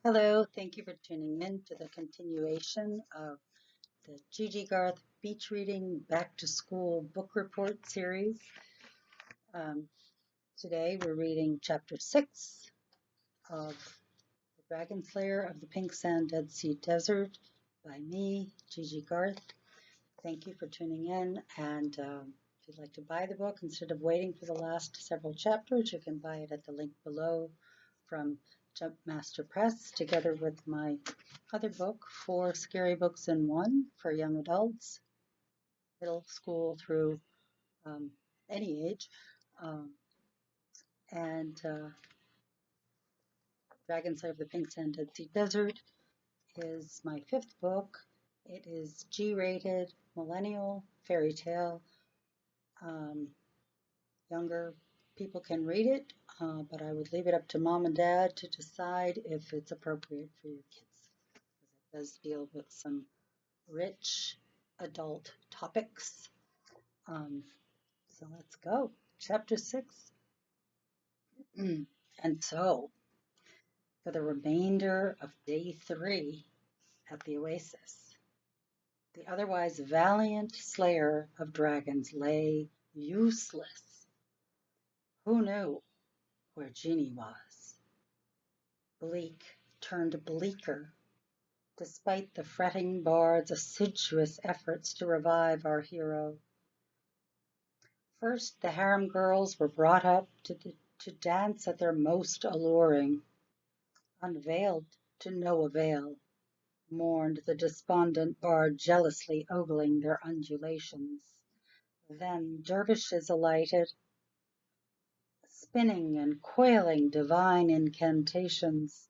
Hello, thank you for tuning in to the continuation of the Garth Beach Reading Back to School Book Report series. Today we're reading Chapter 6 of The Dragon Slayer of the Pink Sand Dead Sea Desert by me, Garth. Thank you for tuning in, and if you'd like to buy the book instead of waiting for the last several chapters, you can buy it at the link below from Jump Master Press, together with my other book, 4 Scary Books in One for young adults, middle school through any age. Dragon Slayer of the Pink Sand Dead Sea Desert is my 5th book. It is G-rated, millennial, fairy tale. Younger people can read it, but I would leave it up to mom and dad to decide if it's appropriate for your kids, because it does deal with some rich adult topics. So let's go. Chapter 6. And so, for the remainder of day 3 at the Oasis, the otherwise valiant slayer of dragons lay useless. Who knew where Genie was? Bleak turned bleaker, despite the fretting bard's assiduous efforts to revive our hero. First, the harem girls were brought up to dance at their most alluring. Unveiled to no avail, mourned the despondent bard, jealously ogling their undulations. Then dervishes alighted, spinning and coiling divine incantations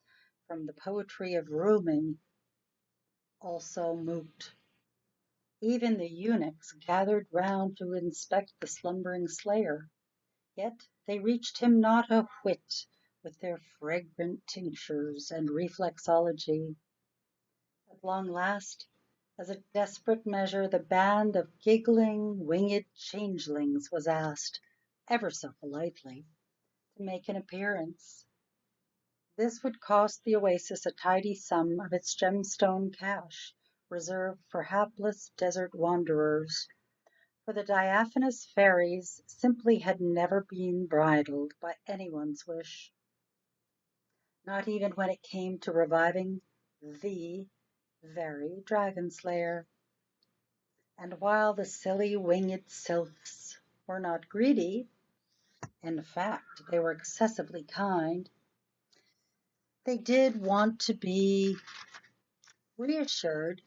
from the poetry of Rumi, also moot. Even the eunuchs gathered round to inspect the slumbering slayer, yet they reached him not a whit with their fragrant tinctures and reflexology. At long last, as a desperate measure, the band of giggling, winged changelings was asked, ever so politely, to make an appearance. This would cost the Oasis a tidy sum of its gemstone cash, reserved for hapless desert wanderers, for the diaphanous fairies simply had never been bridled by anyone's wish, not even when it came to reviving the very dragon slayer. And while the silly winged sylphs were not greedy, in fact, they were excessively kind, they did want to be reassured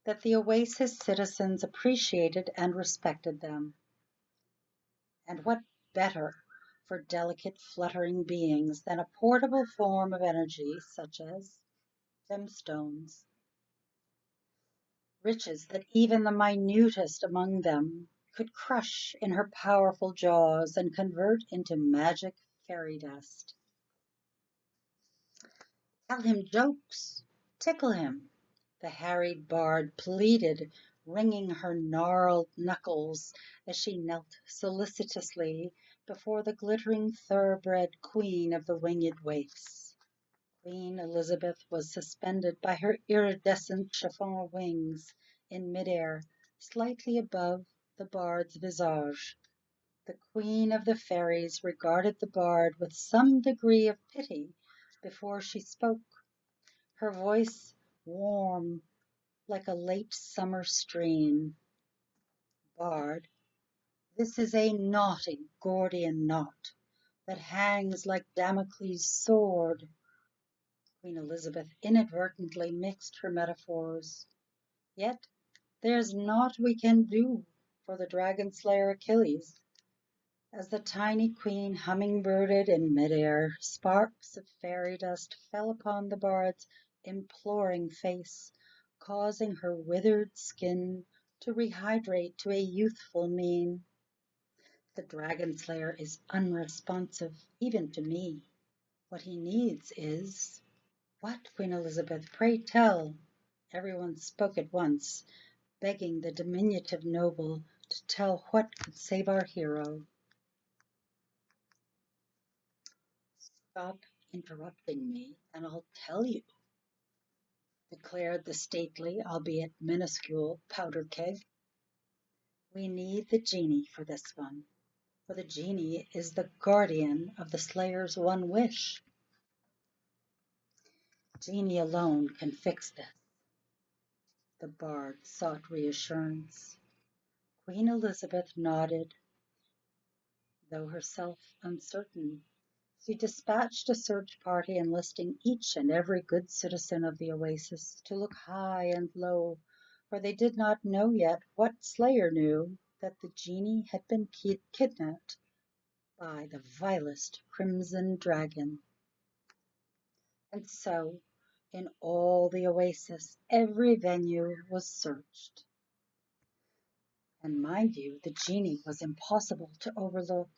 that the Oasis citizens appreciated and respected them. And what better for delicate, fluttering beings than a portable form of energy such as gemstones? Riches that even the minutest among them could crush in her powerful jaws and convert into magic fairy dust. Tell him jokes, tickle him, the harried bard pleaded, wringing her gnarled knuckles as she knelt solicitously before the glittering thoroughbred queen of the winged waifs. Queen Elizabeth was suspended by her iridescent chiffon wings in midair, slightly above the bard's visage. The queen of the fairies regarded the bard with some degree of pity before she spoke, her voice warm like a late summer stream. Bard, this is a naughty Gordian knot that hangs like Damocles' sword. Queen Elizabeth inadvertently mixed her metaphors. Yet there's naught we can do for the dragon slayer Achilles. As the tiny queen humming-birded in midair, sparks of fairy dust fell upon the bard's imploring face, causing her withered skin to rehydrate to a youthful mien. The dragon slayer is unresponsive, even to me. What he needs is... What, Queen Elizabeth? Pray tell. Everyone spoke at once, begging the diminutive noble to tell what could save our hero. Stop interrupting me, and I'll tell you, declared the stately, albeit minuscule, powder keg. We need the genie for this one, for the genie is the guardian of the Slayer's one wish. Genie alone can fix this. The bard sought reassurance. Queen Elizabeth nodded, though herself uncertain. She dispatched a search party enlisting each and every good citizen of the oasis to look high and low, for they did not know yet what Slayer knew, that the genie had been kidnapped by the vilest crimson dragon. And so, in all the oasis, every venue was searched. And mind you, the genie was impossible to overlook.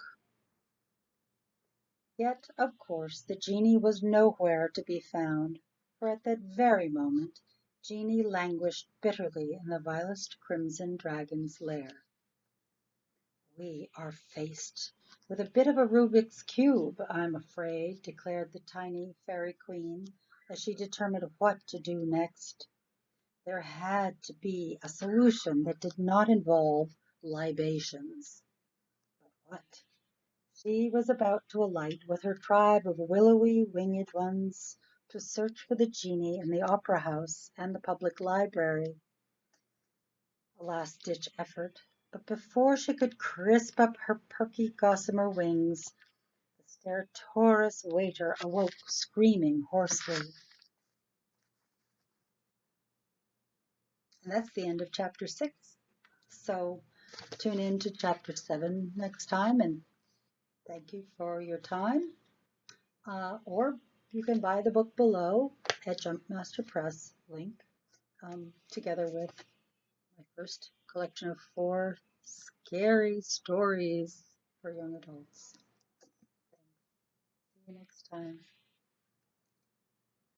Yet, of course, the genie was nowhere to be found, for at that very moment Genie languished bitterly in the vilest crimson dragon's lair. We are faced with a bit of a Rubik's Cube, I'm afraid, declared the tiny fairy queen as she determined what to do next. There had to be a solution that did not involve libations. But what? She was about to alight with her tribe of willowy winged ones to search for the genie in the opera house and the public library. A last-ditch effort, but before she could crisp up her perky gossamer wings, the stertorous waiter awoke screaming hoarsely. And that's the end of chapter 6. So tune in to chapter 7 next time, and thank you for your time. Or you can buy the book below at Jumpmaster Press link, together with my first collection of 4 scary stories for young adults. See you next time.